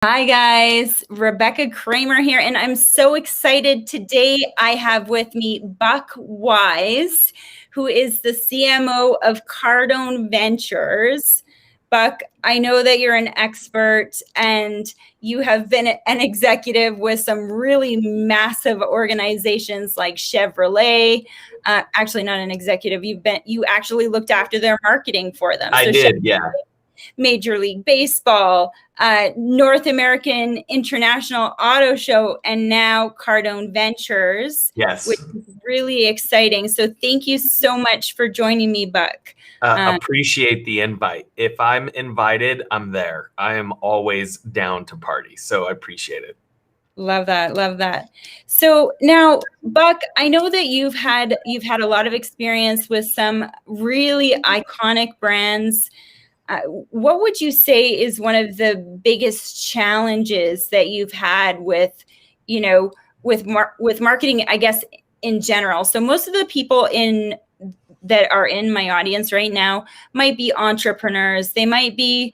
Hi guys, Rebecca Kramer here, and I'm so excited. Today I have with me Buck Wise, who is the CMO of Cardone Ventures. Buck, I know that you're an expert and you have been an executive with some really massive organizations like Chevrolet. Actually, not an executive. You actually looked after their marketing for them. I did, yeah. Major League Baseball, North American International Auto Show, and now Cardone Ventures. Yes. Which is really exciting. So thank you so much for joining me, Buck. Appreciate the invite. If I'm invited, I'm there. I am always down to party. So I appreciate it. Love that. Love that. So now, Buck, I know that you've had a lot of experience with some really iconic brands. What would you say is one of the biggest challenges that you've had with, with marketing, I guess, in general? So most of the people that are in my audience right now might be entrepreneurs. They might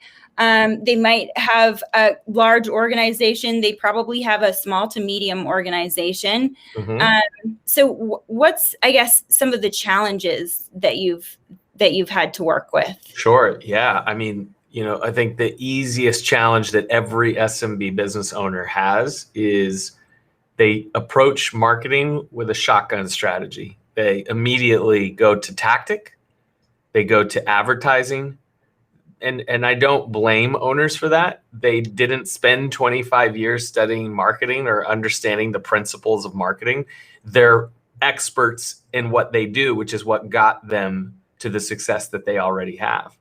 have a large organization. They probably have a small to medium organization. Mm-hmm. So what's, I guess, some of the challenges that you've had to work with? Sure. Yeah. I mean, I think the easiest challenge that every SMB business owner has is they approach marketing with a shotgun strategy. They immediately go to tactic, they go to advertising. And I don't blame owners for that. They didn't spend 25 years studying marketing or understanding the principles of marketing. They're experts in what they do, which is what got them to the success that they already have.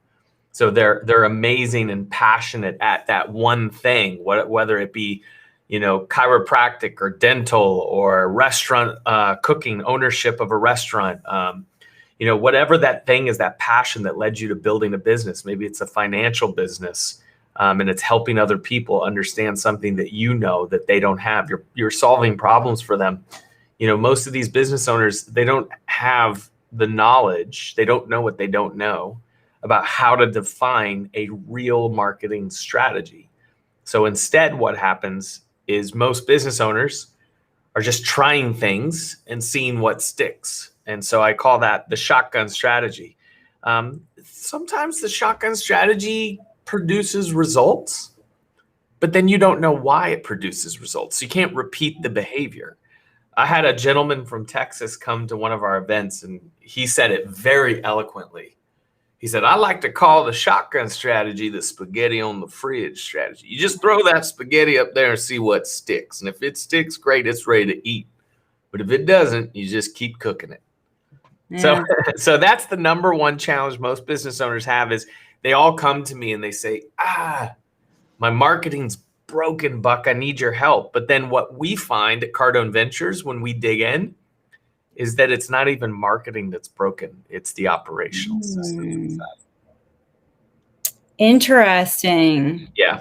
So they're amazing and passionate at that one thing, whether it be, chiropractic or dental or restaurant cooking, ownership of a restaurant. Whatever that thing is, that passion that led you to building a business. Maybe it's a financial business, and it's helping other people understand something that that they don't have. You're solving problems for them. Most of these business owners, they don't have the knowledge. They don't know what they don't know about how to define a real marketing strategy. So instead, what happens is most business owners are just trying things and seeing what sticks. And so I call that the shotgun strategy. Sometimes the shotgun strategy produces results, but then you don't know why it produces results. You can't repeat the behavior. I had a gentleman from Texas come to one of our events, and he said it very eloquently. He said, I like to call the shotgun strategy the spaghetti on the fridge strategy. You just throw that spaghetti up there and see what sticks. And if it sticks, great, it's ready to eat. But if it doesn't, you just keep cooking it. Yeah. So that's the number one challenge most business owners have is they all come to me and they say, my marketing's broken, Buck. I need your help. But then what we find at Cardone Ventures when we dig in is that it's not even marketing that's broken. It's the operational system. Interesting. Yeah.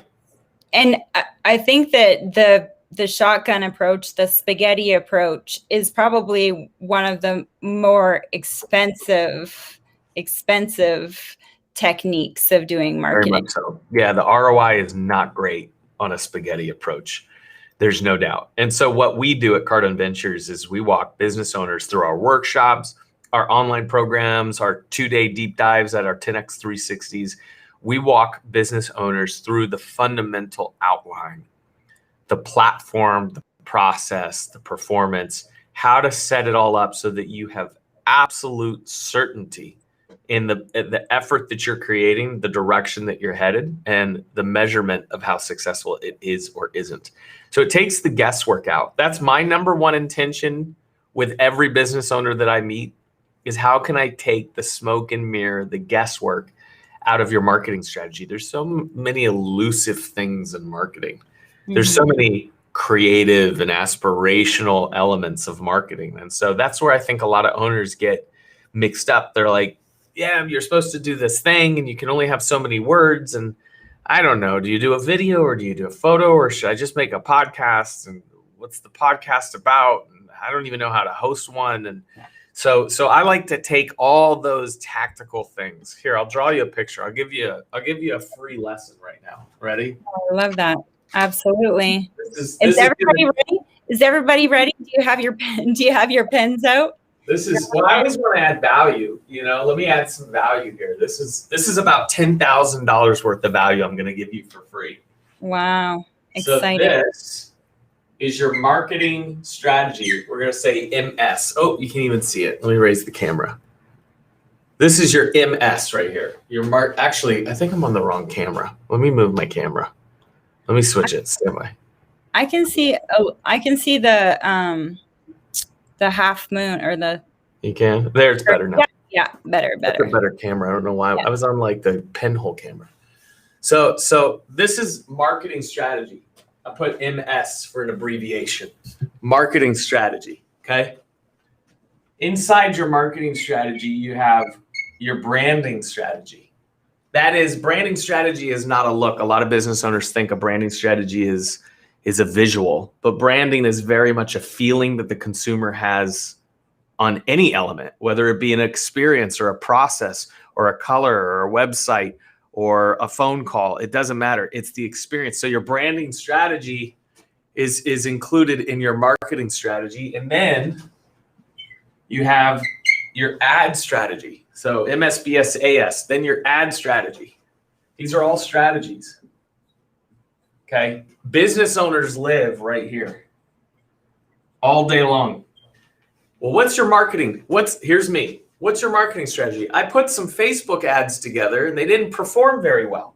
And I think that the shotgun approach, the spaghetti approach, is probably one of the more expensive techniques of doing marketing. Very much so. Yeah, the ROI is not great on a spaghetti approach. There's no doubt. And so what we do at Cardone Ventures is we walk business owners through our workshops, our online programs, our 2-day deep dives at our 10X 360s. We walk business owners through the fundamental outline, the platform, the process, the performance, how to set it all up so that you have absolute certainty in the effort that you're creating, the direction that you're headed, and the measurement of how successful it is or isn't. So it takes the guesswork out. That's my number one intention with every business owner that I meet is how can I take the smoke and mirror, the guesswork out of your marketing strategy? There's so many elusive things in marketing. There's so many creative and aspirational elements of marketing. And so that's where I think a lot of owners get mixed up. They're like, yeah, you're supposed to do this thing and you can only have so many words. And I don't know, do you do a video or do you do a photo or should I just make a podcast? And what's the podcast about? And I don't even know how to host one. And so I like to take all those tactical things. Here, I'll draw you a picture. I'll give you a free lesson right now. Ready? I love that. Absolutely. This Is is everybody ready? Is everybody ready? Do you have your pen? Do you have your pens out? well, I always want to add value. Let me add some value here. This is about $10,000 worth of value I'm going to give you for free. Wow. So Exciting. this is your marketing strategy. We're going to say MS. Oh, you can even see it. Let me raise the camera. This is your MS right here. Actually, I think I'm on the wrong camera. Let me move my camera. Let me switch it. Stand by. I can see the half moon or the. You can? There, it's better now. Yeah, better. That's a better camera. I don't know why. Yeah. I was on like the pinhole camera. So this is marketing strategy. I put MS for an abbreviation. Marketing strategy, okay? Inside your marketing strategy, you have your branding strategy. That is, branding strategy is not a look. A lot of business owners think a branding strategy is a visual, but branding is very much a feeling that the consumer has on any element, whether it be an experience or a process or a color or a website or a phone call. It doesn't matter. It's the experience. So your branding strategy is included in your marketing strategy. And then you have your ad strategy. So MSBSAS, then your ad strategy. These are all strategies. Okay. Business owners live right here all day long. Well, what's your marketing? Here's me. What's your marketing strategy? I put some Facebook ads together and they didn't perform very well.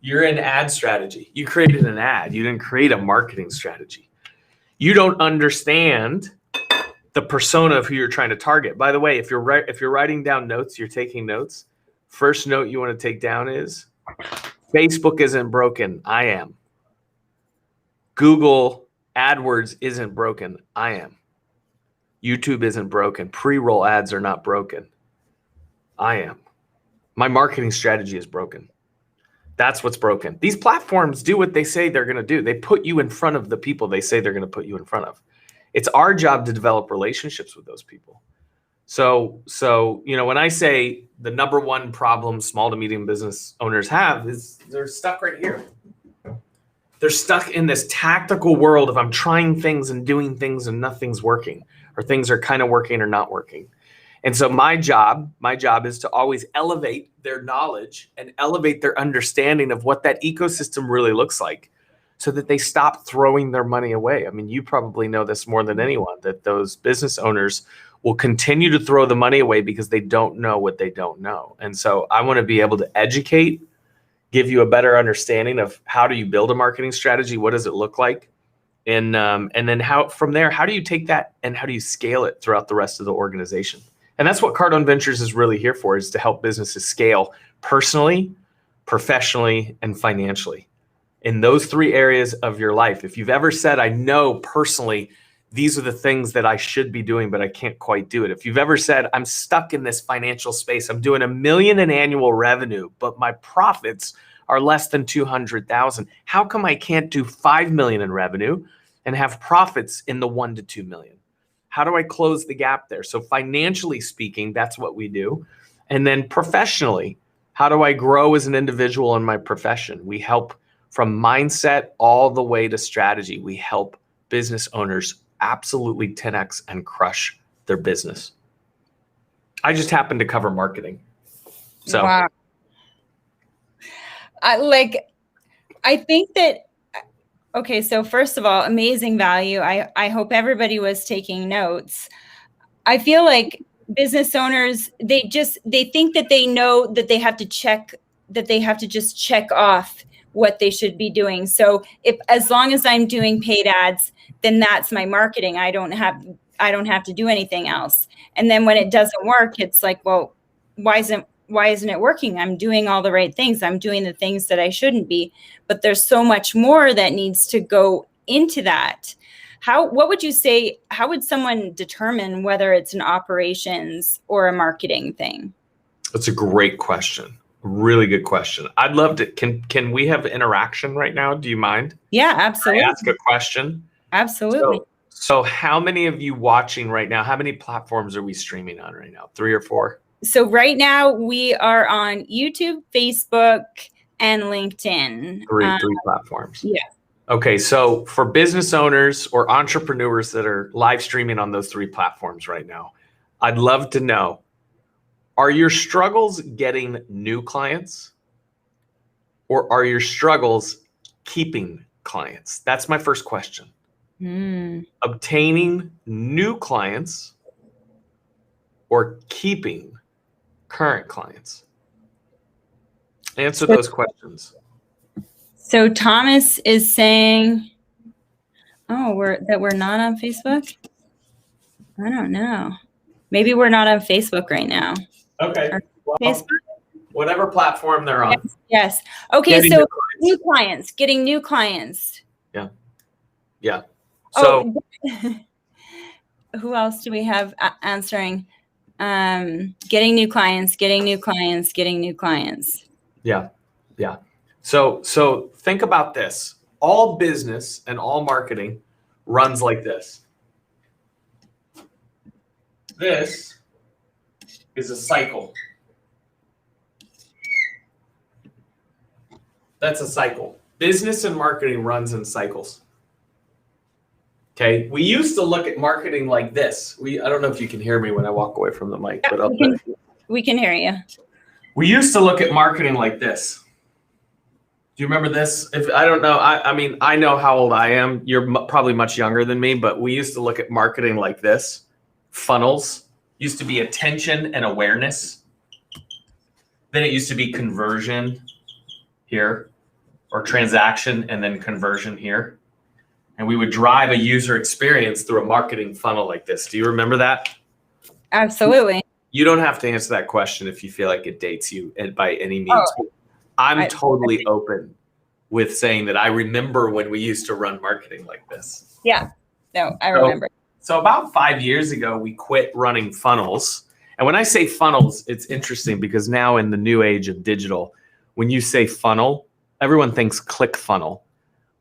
You're in ad strategy. You created an ad. You didn't create a marketing strategy. You don't understand the persona of who you're trying to target. By the way, if you're writing down notes, you're taking notes. First note you want to take down is Facebook isn't broken. I am. Google AdWords isn't broken. I am. YouTube isn't broken. Pre-roll ads are not broken. I am. My marketing strategy is broken. That's what's broken. These platforms do what they say they're going to do. They put you in front of the people they say they're going to put you in front of. It's our job to develop relationships with those people. So when I say the number one problem small to medium business owners have is they're stuck right here. They're stuck in this tactical world of I'm trying things and doing things and nothing's working, or things are kind of working or not working. And so my job is to always elevate their knowledge and elevate their understanding of what that ecosystem really looks like so that they stop throwing their money away. I mean, you probably know this more than anyone, that those business owners will continue to throw the money away because they don't know what they don't know. And so I want to be able to educate, give you a better understanding of how do you build a marketing strategy? What does it look like? And then how from there, how do you take that and how do you scale it throughout the rest of the organization? And that's what Cardone Ventures is really here for, is to help businesses scale personally, professionally, and financially in those three areas of your life. If you've ever said, I know personally, these are the things that I should be doing, but I can't quite do it. If you've ever said, I'm stuck in this financial space, I'm doing $1 million in annual revenue, but my profits are less than 200,000. How come I can't do 5 million in revenue and have profits in the 1 to 2 million? How do I close the gap there? So financially speaking, that's what we do. And then professionally, how do I grow as an individual in my profession? We help from mindset all the way to strategy. We help business owners absolutely 10x and crush their business. I just happen to cover marketing. So wow. I think that, okay, so first of all, amazing value. I hope everybody was taking notes. I feel like business owners, they think that they know that they have to just check off what they should be doing. So as long as I'm doing paid ads, then that's my marketing. I don't have to do anything else. And then when it doesn't work, it's like, well, why isn't it working? I'm doing all the right things. I'm doing the things that I shouldn't be, but there's so much more that needs to go into that. What would you say, how would someone determine whether it's an operations or a marketing thing? That's a great question. Really good question. I'd love to, can we have interaction right now? Do you mind? Yeah, absolutely. Can I ask a question? Absolutely. So how many of you watching right now, how many platforms are we streaming on right now? 3 or 4? So right now we are on YouTube, Facebook, and LinkedIn. Three platforms. Yeah. Okay, so for business owners or entrepreneurs that are live streaming on those 3 platforms right now, I'd love to know, are your struggles getting new clients or are your struggles keeping clients? That's my first question. Obtaining new clients or keeping current clients? Answer those questions. So Thomas is saying, we're not on Facebook? I don't know. Maybe we're not on Facebook right now. Okay. Well, Facebook? whatever platform they're on. Yes. Okay, so getting new clients. Yeah. So who else do we have answering? Getting new clients. Yeah. So think about this. All business and all marketing runs like this. This is a cycle. That's a cycle. Business and marketing runs in cycles. Okay. We used to look at marketing like this. I don't know if you can hear me when I walk away from the mic, but we can hear you. We used to look at marketing like this. Do you remember this? If I don't know, I mean, I know how old I am. You're probably much younger than me, but we used to look at marketing like this. Funnels used to be attention and awareness. Then it used to be conversion here, or transaction and then conversion here. And we would drive a user experience through a marketing funnel like this. Do you remember that? Absolutely. You don't have to answer that question if you feel like it dates you by any means. I'm totally open with saying that I remember when we used to run marketing like this. Yeah, no, I remember. So about 5 years ago, we quit running funnels. And when I say funnels, it's interesting because now in the new age of digital, when you say funnel, everyone thinks click funnel.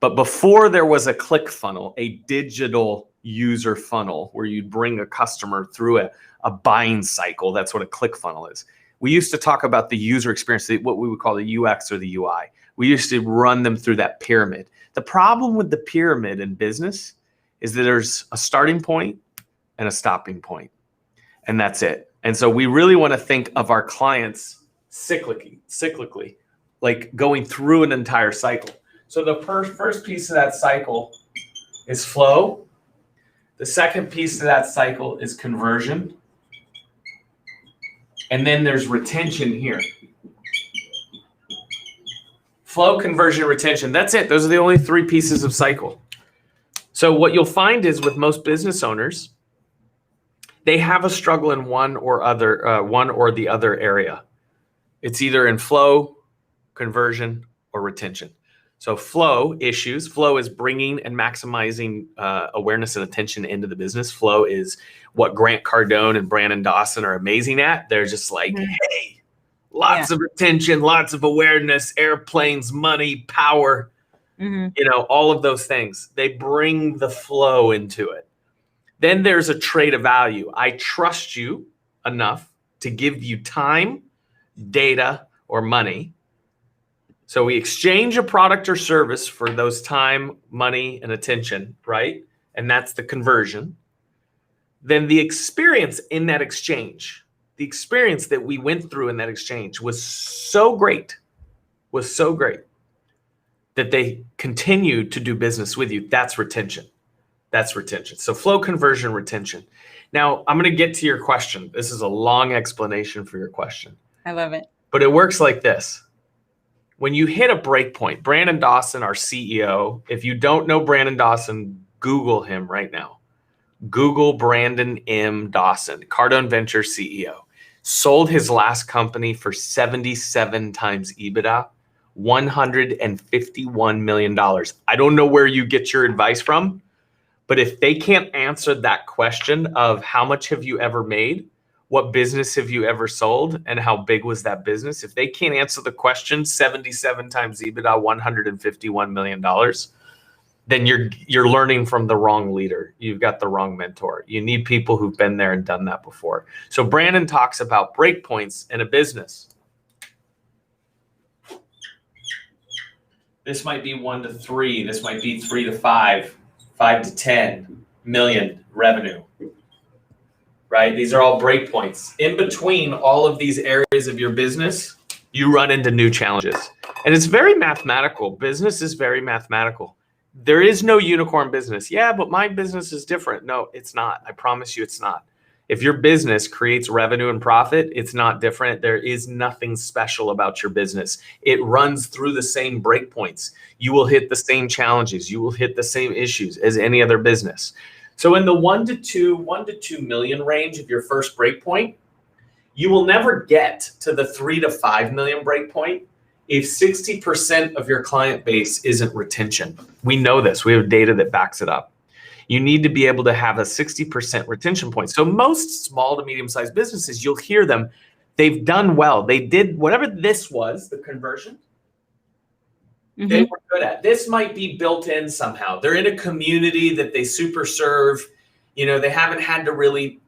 But before there was a click funnel, a digital user funnel where you'd bring a customer through a buying cycle, that's what a click funnel is. We used to talk about the user experience, what we would call the UX or the UI. We used to run them through that pyramid. The problem with the pyramid in business is that there's a starting point and a stopping point, and that's it. And so we really want to think of our clients cyclically, like going through an entire cycle. So the first piece of that cycle is flow. The second piece of that cycle is conversion. And then there's retention here. Flow, conversion, retention. That's it. Those are the only 3 pieces of cycle. So what you'll find is with most business owners, they have a struggle in one or the other area. It's either in flow, conversion, or retention. So flow issues. Flow is bringing and maximizing awareness and attention into the business. Flow is what Grant Cardone and Brandon Dawson are amazing at. They're just like, hey, lots of attention, lots of awareness, airplanes, money, power, all of those things. They bring the flow into it. Then there's a trade of value. I trust you enough to give you time, data, or money. So we exchange a product or service for those time, money, and attention, right? And that's the conversion. Then the experience in that exchange, the experience that we went through in that exchange was so great that they continued to do business with you. That's retention. So flow, conversion, retention. Now, I'm going to get to your question. This is a long explanation for your question. I love it. But it works like this. When you hit a break point, Brandon Dawson, our CEO, if you don't know Brandon Dawson, Google him right now. Google Brandon M. Dawson, Cardone Ventures CEO. Sold his last company for 77 times EBITDA, $151 million. I don't know where you get your advice from, but if they can't answer that question of how much have you ever made, what business have you ever sold, and how big was that business? If they can't answer the question, 77 times EBITDA, $151 million, then you're learning from the wrong leader. You've got the wrong mentor. You need people who've been there and done that before. So Brandon talks about break points in a business. This might be 1 to 3. This might be 3 to 5, 5 to 10 million revenue, right? These are all breakpoints. In between all of these areas of your business, you run into new challenges. And it's very mathematical. Business is very mathematical. There is no unicorn business. Yeah, but my business is different. No, it's not. I promise you it's not. If your business creates revenue and profit, it's not different. There is nothing special about your business. It runs through the same breakpoints. You will hit the same challenges. You will hit the same issues as any other business. So in the 1 to 2 million range of your first breakpoint, you will never get to the 3 to 5 million breakpoint if 60% of your client base isn't retention. We know this. We have data that backs it up. You need to be able to have a 60% retention point. So most small to medium-sized businesses, you'll hear them, they've done well. They did whatever this was, the conversion, they were good at. This might be built in somehow. They're in a community that they super serve. They haven't had to really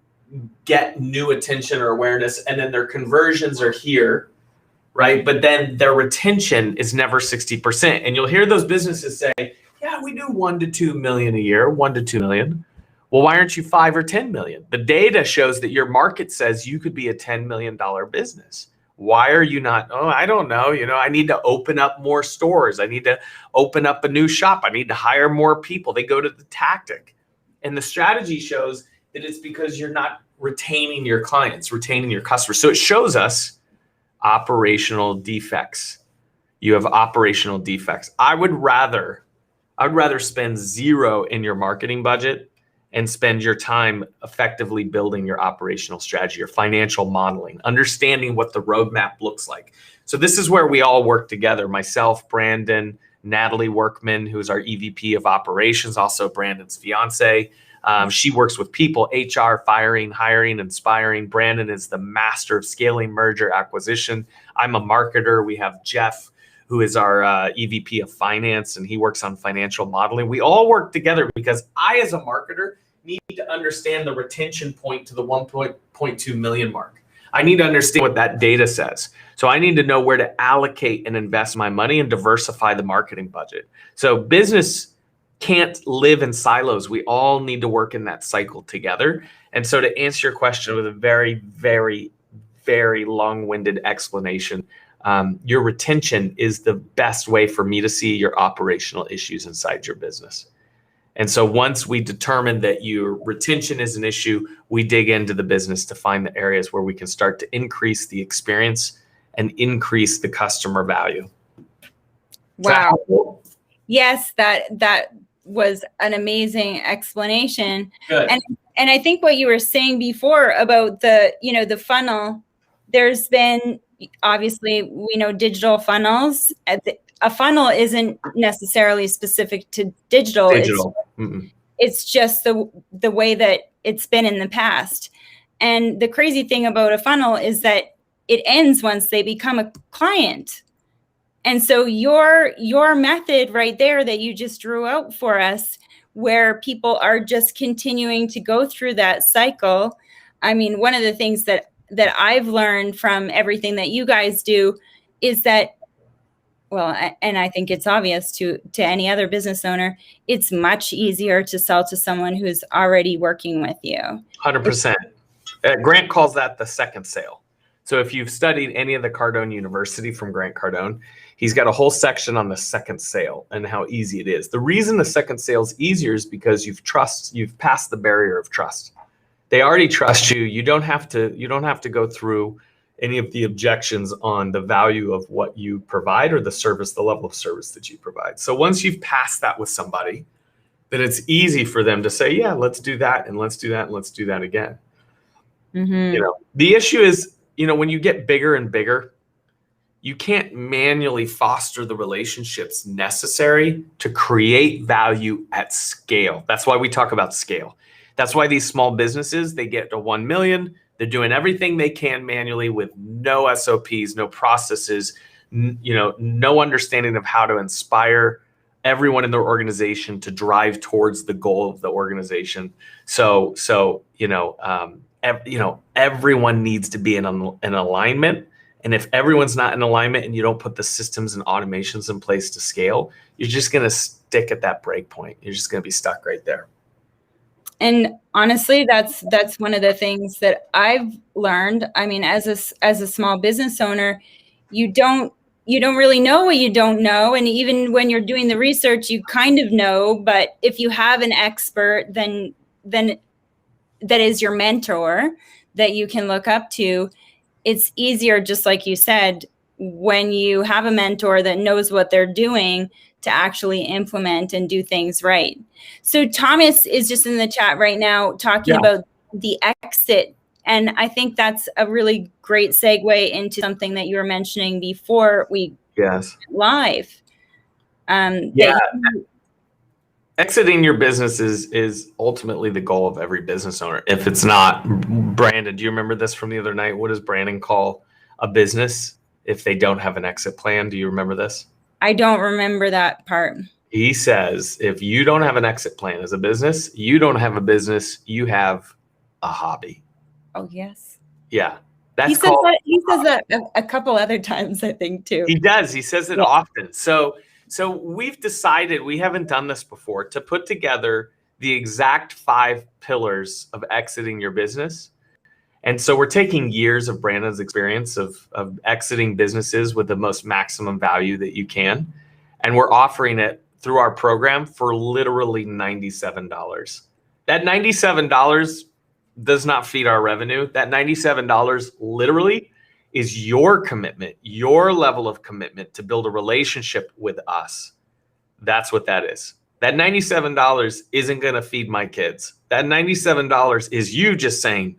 get new attention or awareness, and then their conversions are here, right? But then their retention is never 60%. And you'll hear those businesses say, yeah, we do 1 to 2 million a year, 1 to 2 million. Well, why aren't you 5 or 10 million? The data shows that your market says you could be a $10 million business. Why are you not? Oh, I don't know. I need to open up more stores. I need to open up a new shop. I need to hire more people. They go to the tactic. And the strategy shows that it's because you're not retaining your clients, retaining your customers. So it shows us operational defects. You have operational defects. I would rather spend zero in your marketing budget and spend your time effectively building your operational strategy, your financial modeling, understanding what the roadmap looks like. So this is where we all work together. Myself, Brandon, Natalie Workman, who's our EVP of operations, also Brandon's fiance. She works with people, HR, firing, hiring, inspiring. Brandon is the master of scaling, merger, acquisition. I'm a marketer. We have Jeff, who is our EVP of finance, and he works on financial modeling. We all work together because I, as a marketer, need to understand the retention point to the 1.2 million mark. I need to understand what that data says. So I need to know where to allocate and invest my money and diversify the marketing budget. So business can't live in silos. We all need to work in that cycle together. And so to answer your question with a very, very, very long-winded explanation, your retention is the best way for me to see your operational issues inside your business. And so once we determine that your retention is an issue, we dig into the business to find the areas where we can start to increase the experience and increase the customer value. Wow. Yes, that was an amazing explanation. Good. And I think what you were saying before about the funnel, there's been, obviously, we know digital funnels. A funnel isn't necessarily specific to digital. It's just the way that it's been in the past. And the crazy thing about a funnel is that it ends once they become a client. And so your method right there that you just drew out for us, where people are just continuing to go through that cycle. I mean, one of the things that I've learned from everything that you guys do is that, well, and I think it's obvious to any other business owner, it's much easier to sell to someone who's already working with you. 100%. Grant calls that the second sale. So if you've studied any of the Cardone University from Grant Cardone, he's got a whole section on the second sale and how easy it is. The reason the second sale is easier is because you've passed the barrier of trust. They already trust you. You don't have to go through any of the objections on the value of what you provide or the level of service that you provide. So once you've passed that with somebody, then it's easy for them to say, yeah, let's do that, and let's do that, and let's do that again. The issue is, when you get bigger and bigger, you can't manually foster the relationships necessary to create value at scale. That's why we talk about scale. That's why these small businesses, they get to 1 million. They're doing everything they can manually with no SOPs, no processes, no understanding of how to inspire everyone in their organization to drive towards the goal of the organization. So everyone needs to be in alignment And if everyone's not in alignment and you don't put the systems and automations in place to scale, you're just going to stick at that break point. You're just going to be stuck right there. And honestly, that's one of the things that I've learned. I mean, as a small business owner, you don't really know what you don't know. And even when you're doing the research, you kind of know, but if you have an expert, then that is your mentor that you can look up to, it's easier, just like you said, when you have a mentor that knows what they're doing to actually implement and do things right. So Thomas is just in the chat right now talking about the exit. And I think that's a really great segue into something that you were mentioning before we went live. Exiting your business is ultimately the goal of every business owner. If it's not, Brandon, do you remember this from the other night? What does Brandon call a business if they don't have an exit plan? Do you remember this? I don't remember that part. He says, if you don't have an exit plan as a business, you don't have a business, you have a hobby. Oh, yes. Yeah. He says that a couple other times, I think, too. He does. He says it often. So we've decided, we haven't done this before, to put together the exact 5 pillars of exiting your business. And so we're taking years of Brandon's experience of exiting businesses with the most maximum value that you can. And we're offering it through our program for literally $97. That $97 does not feed our revenue. That $97 literally is your commitment, your level of commitment to build a relationship with us. That's what that is. That $97 isn't going to feed my kids. That $97 is you just saying,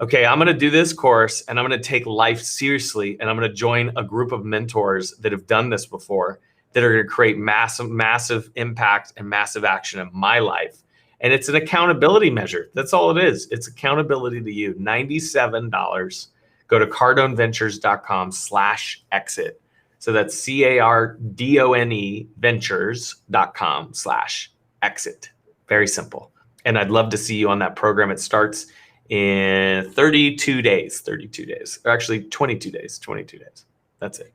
okay, I'm going to do this course and I'm going to take life seriously. And I'm going to join a group of mentors that have done this before, that are going to create massive impact and massive action in my life. And it's an accountability measure. That's all it is. It's accountability to you. $97. Go to cardoneventures.com/exit. So that's CARDONE ventures.com/exit. Very simple. And I'd love to see you on that program. It starts in 32 days, or actually 22 days. That's it.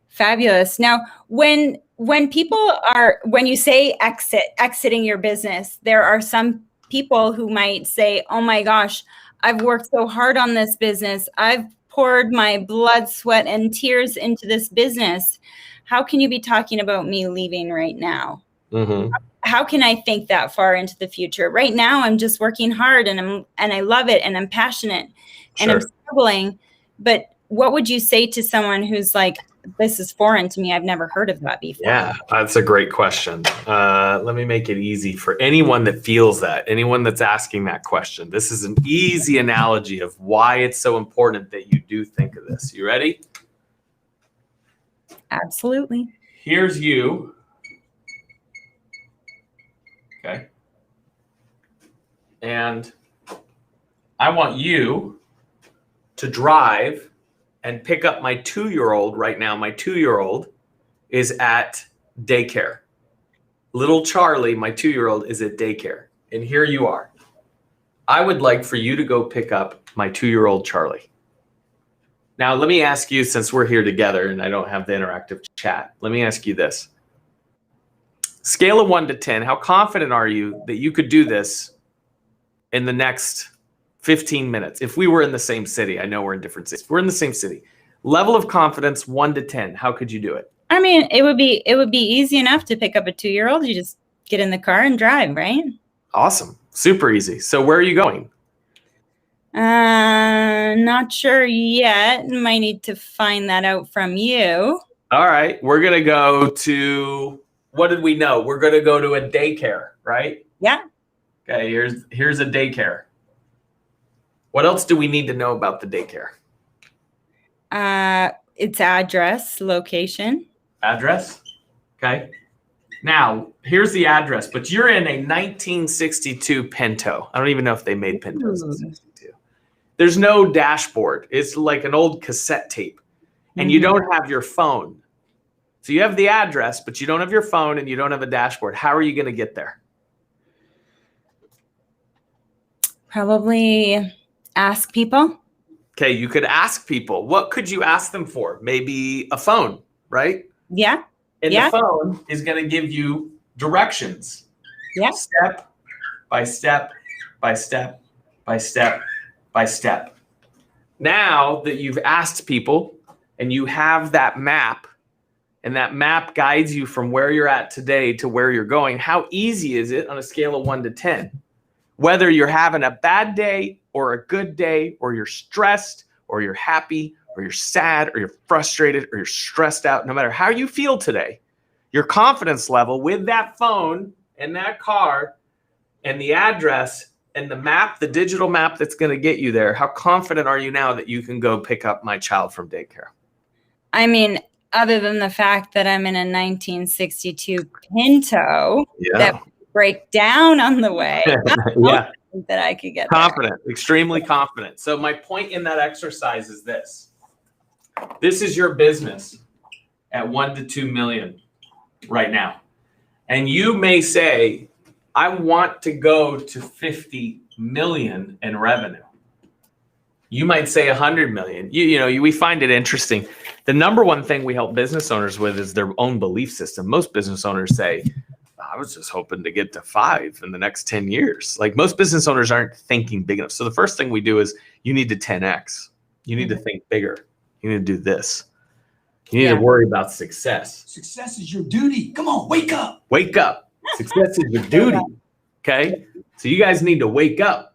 Fabulous. Now, when you say exiting your business, there are some people who might say, oh my gosh, I've worked so hard on this business. I've poured my blood, sweat, and tears into this business. How can you be talking about me leaving right now? Mm-hmm. How can I think that far into the future? Right now, I'm just working hard and I love it and I'm passionate and I'm struggling. But what would you say to someone who's like, this is foreign to me. I've never heard of that before. Yeah, that's a great question. Let me make it easy for anyone that feels that, anyone that's asking that question. This is an easy analogy of why it's so important that you do think of this. You ready? Absolutely. Here's you. Okay. And I want you to drive and pick up my 2-year-old right now. My 2-year-old is at daycare. Little Charlie, my 2-year-old, is at daycare. And here you are. I would like for you to go pick up my 2-year-old Charlie. Now, let me ask you, since we're here together and I don't have the interactive chat, let me ask you this. Scale of 1 to 10, how confident are you that you could do this in the next 15 minutes? If we were in the same city, I know we're in different cities. We're in the same city. Level of confidence, 1 to 10. How could you do it? I mean, it would be easy enough to pick up a 2-year-old. You just get in the car and drive, right? Awesome. Super easy. So where are you going? Not sure yet. Might need to find that out from you. All right. We're going to go to, what did we know? We're going to go to a daycare, right? Yeah. Okay. Here's a daycare. What else do we need to know about the daycare? Its address, location. Address? Okay. Now, here's the address, but you're in a 1962 Pinto. I don't even know if they made Pintos in 62. There's no dashboard. It's like an old cassette tape. And you don't have your phone. So you have the address, but you don't have your phone and you don't have a dashboard. How are you going to get there? Probably ask people. Okay, you could ask people, what could you ask them for? Maybe a phone, right? Yeah. And Yeah. the phone is going to give you directions. Yeah. Step by step by step by step by step. Now that you've asked people and you have that map, and that map guides you from where you're at today to where you're going, how easy is it on a scale of 1 to 10? Whether you're having a bad day or a good day, or you're stressed or you're happy or you're sad or you're frustrated or you're stressed out, no matter how you feel today, your confidence level with that phone and that car and the address and the map, the digital map that's going to get you there, how confident are you now that you can go pick up my child from daycare? I mean, other than the fact that I'm in a 1962 Pinto that would break down on the way, Yeah, that I could get confident, extremely confident. So my point in that exercise is this. This is your business at 1 to 2 million right now. And you may say, I want to go to 50 million in revenue. You might say 100 million. We find it interesting. The number one thing we help business owners with is their own belief system. Most business owners say, I was just hoping to get to 5 in the next 10 years. Like, most business owners aren't thinking big enough. So the first thing we do is you need to 10X. You need to think bigger. You need to do this. You need to worry about success. Success is your duty. Come on, wake up. Wake up. Success is your duty. Okay. So you guys need to wake up.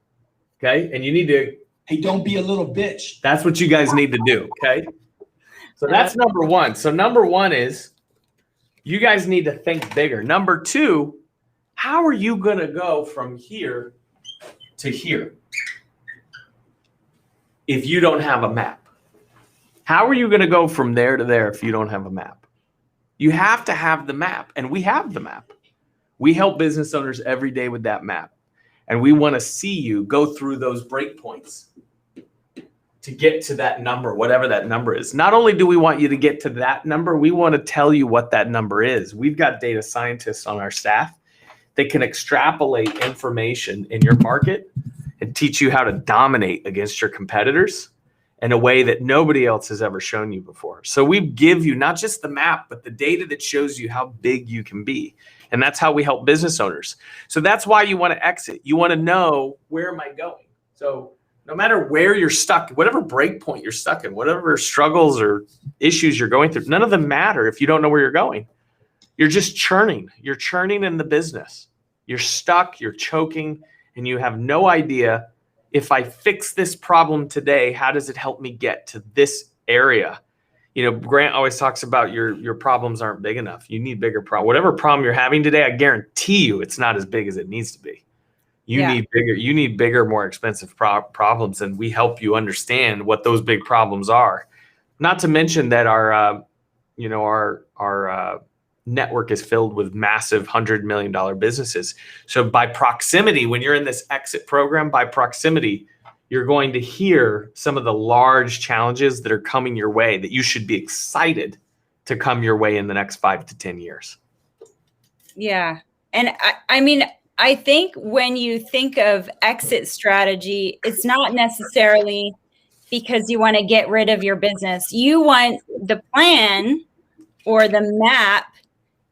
Okay. And you need to, hey, don't be a little bitch. That's what you guys need to do. Okay. So that's number one. So number one is you guys need to think bigger. Number two, how are you going to go from here to here if you don't have a map? How are you going to go from there to there if you don't have a map? You have to have the map, and we have the map. We help business owners every day with that map, and we want to see you go through those breakpoints to get to that number, whatever that number is. Not only do we want you to get to that number, we want to tell you what that number is. We've got data scientists on our staff that can extrapolate information in your market and teach you how to dominate against your competitors in a way that nobody else has ever shown you before. So we give you not just the map, but the data that shows you how big you can be. And that's how we help business owners. So that's why you want to exit. You want to know, where am I going? So no matter where you're stuck, whatever break point you're stuck in, whatever struggles or issues you're going through, none of them matter if you don't know where you're going. You're just churning. You're churning in the business. You're stuck, you're choking, and you have no idea, if I fix this problem today, how does it help me get to this area? Grant always talks about your problems aren't big enough. You need bigger problems. Whatever problem you're having today, I guarantee you it's not as big as it needs to be. You need bigger, more expensive problems, and we help you understand what those big problems are. Not to mention that our network is filled with massive $100 million businesses. So by proximity, when you're in this exit program, by proximity, you're going to hear some of the large challenges that are coming your way that you should be excited to come your way in the next 5 to 10 years. Yeah. And I mean, I think when you think of exit strategy, it's not necessarily because you want to get rid of your business. You want the plan or the map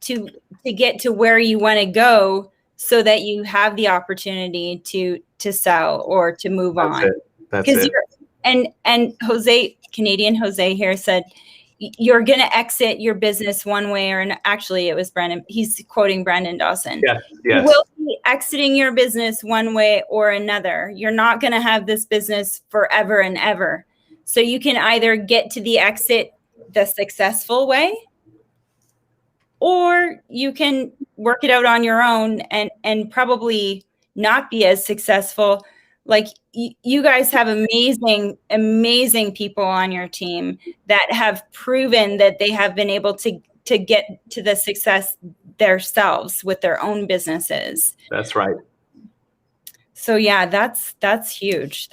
to get to where you want to go, so that you have the opportunity to sell or to move on. That's it. And Jose, Canadian Jose here said, you're going to exit your business one way or actually it was Brandon. He's quoting Brandon Dawson. Yes. You will be exiting your business one way or another. You're not going to have this business forever and ever. So you can either get to the exit the successful way, or you can work it out on your own and probably not be as successful. Like you guys have amazing people on your team that have proven that they have been able to get to the success themselves with their own businesses. That's right. So yeah, that's huge.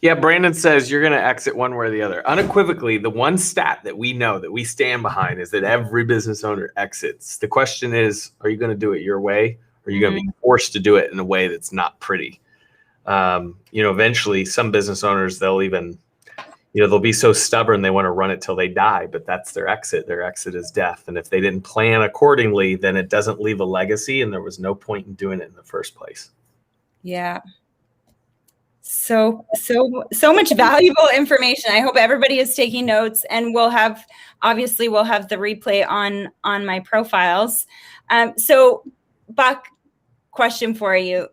Yeah, Brandon says you're going to exit one way or the other. Unequivocally, the one stat that we know that we stand behind is that every business owner exits. The question is, are you going to do it your way, or are you going to be forced to do it in a way that's not pretty? Eventually some business owners, they'll be so stubborn they want to run it till they die, but that's their exit. Their exit is death. And if they didn't plan accordingly, then it doesn't leave a legacy, and there was no point in doing it in the first place. Yeah. So much valuable information. I hope everybody is taking notes, and we'll have the replay on my profiles. So Buck, question for you.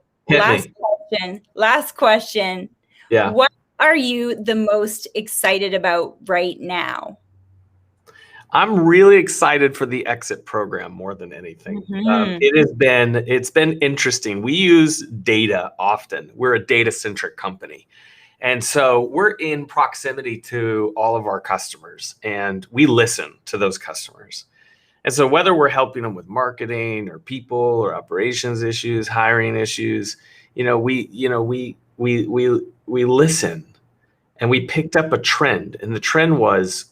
Last question. Yeah. What are you the most excited about right now? I'm really excited for the exit program more than anything. It's been interesting. We use data often. We're a data-centric company. And so we're in proximity to all of our customers, and we listen to those customers. And so whether we're helping them with marketing or people or operations issues, hiring issues, we listen, and we picked up a trend. And the trend was,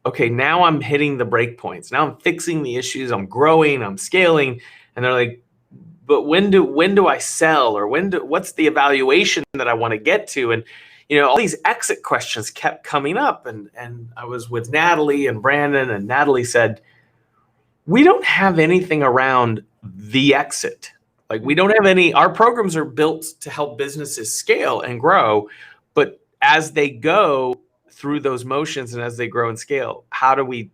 okay, now I'm hitting the break points. Now I'm fixing the issues. I'm growing. I'm scaling. And they're like, but when do I sell, or what's the evaluation that I want to get to? And all these exit questions kept coming up. And I was with Natalie and Brandon, and Natalie said, we don't have anything around the exit. Like, we don't have any. Our programs are built to help businesses scale and grow, but as they go through those motions and as they grow and scale, how do we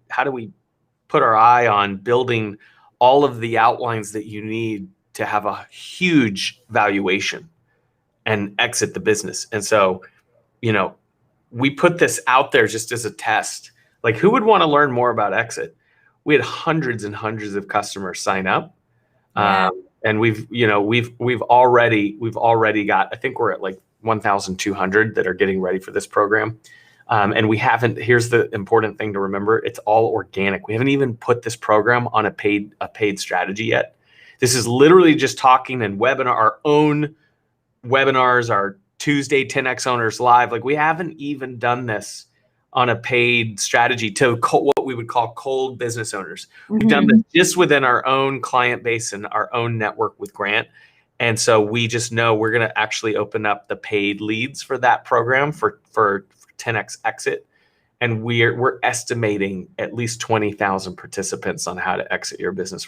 put our eye on building all of the outlines that you need to have a huge valuation and exit the business? And so, we put this out there just as a test. Like, who would want to learn more about exit? We had hundreds and hundreds of customers sign up. Yeah. And we've already got, I think we're at like 1,200 that are getting ready for this program. And we haven't, here's the important thing to remember, it's all organic. We haven't even put this program on a paid strategy yet. This is literally just talking and our own webinars, our Tuesday 10X Owners Live. Like, we haven't even done this on a paid strategy to what we would call cold business owners. We've done this just within our own client base and our own network with Grant. And so we just know we're going to actually open up the paid leads for that program for 10X Exit. And we're estimating at least 20,000 participants on how to exit your business.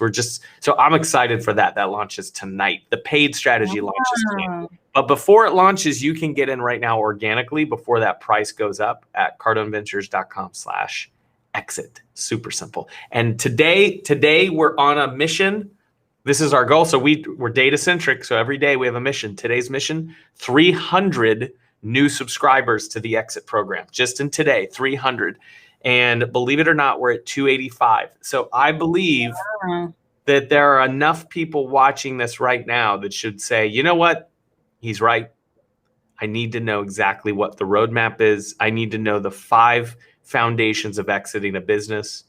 So I'm excited for that. That launches tonight. The paid strategy launches tonight. But before it launches, you can get in right now organically before that price goes up at cardoneventures.com/exit. Super simple. And today we're on a mission. This is our goal. So we're data centric. So every day we have a mission. Today's mission, 300 new subscribers to the exit program. Just in today, 300. And believe it or not, we're at 285. So I believe that there are enough people watching this right now that should say, you know what? He's right. I need to know exactly what the roadmap is. I need to know the 5 foundations of exiting a business.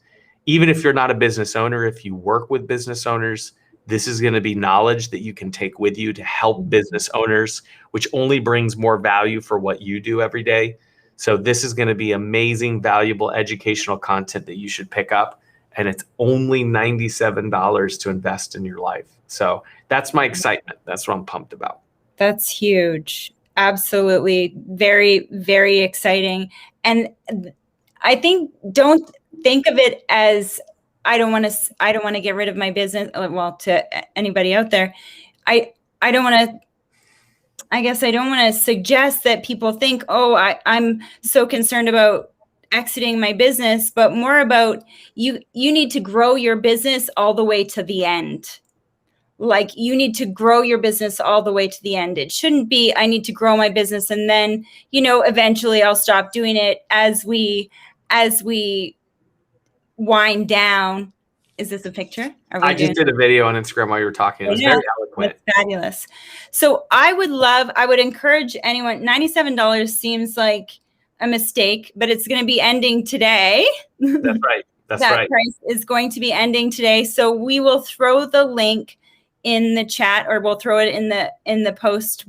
Even if you're not a business owner, if you work with business owners, this is going to be knowledge that you can take with you to help business owners, which only brings more value for what you do every day. So this is going to be amazing, valuable educational content that you should pick up. And it's only $97 to invest in your life. So that's my excitement. That's what I'm pumped about. That's huge. Absolutely. Very, very exciting. And I think, don't think of it as, I don't want to get rid of my business. Well, to anybody out there, I don't want to suggest that people think, oh, I'm so concerned about exiting my business, but more about you need to grow your business all the way to the end. Like, you need to grow your business all the way to the end. It shouldn't be, I need to grow my business and then, eventually I'll stop doing it as we wind down. Is this a picture? I just did a video on Instagram while you were talking. It was very eloquent. That's fabulous. So I would encourage anyone, $97 seems like a mistake, but it's going to be ending today. That's right. That price is going to be ending today. So we will throw the link in the chat, or we'll throw it in the post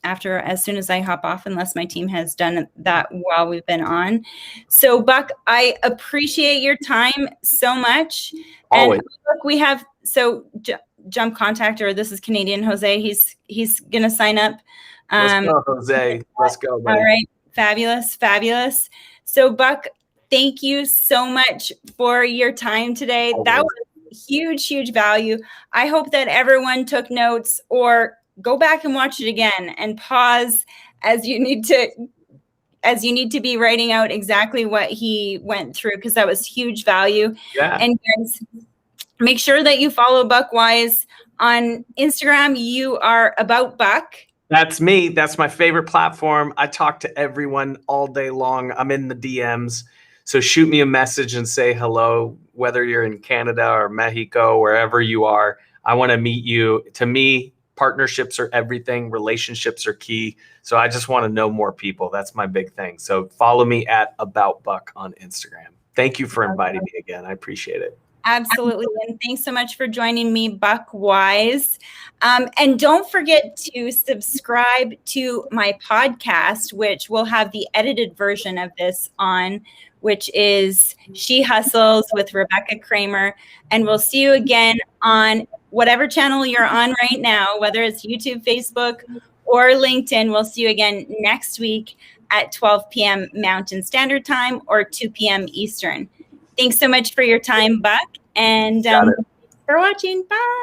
as soon as I hop off, unless my team has done that while we've been on. So Buck, I appreciate your time so much. Always. And look, we have, so jump contact, or this is Canadian Jose. He's gonna sign up. Let's go, Jose. Let's go, buddy. All right, fabulous. So Buck, thank you so much for your time today. That was huge value. I hope that everyone took notes, or go back and watch it again and pause as you need to be writing out exactly what he went through, because that was huge value. Yeah. And guys, make sure that you follow Buck Wise on Instagram. You are About Buck. That's me. That's my favorite platform. I talk to everyone all day long. I'm in the DMs. So shoot me a message and say hello, whether you're in Canada or Mexico, wherever you are. I want to meet you. To me, partnerships are everything. Relationships are key. So I just want to know more people. That's my big thing. So follow me at About Buck on Instagram. Thank you for inviting me again. I appreciate it. Absolutely. And thanks so much for joining me, Buck Wise. And don't forget to subscribe to my podcast, which will have the edited version of this on, which is She Hustles with Rebecca Kramer. And we'll see you again on whatever channel you're on right now, whether it's YouTube, Facebook, or LinkedIn. We'll see you again next week at 12 p.m. Mountain Standard Time or 2 p.m. Eastern. Thanks so much for your time, Buck. And thanks for watching. Bye.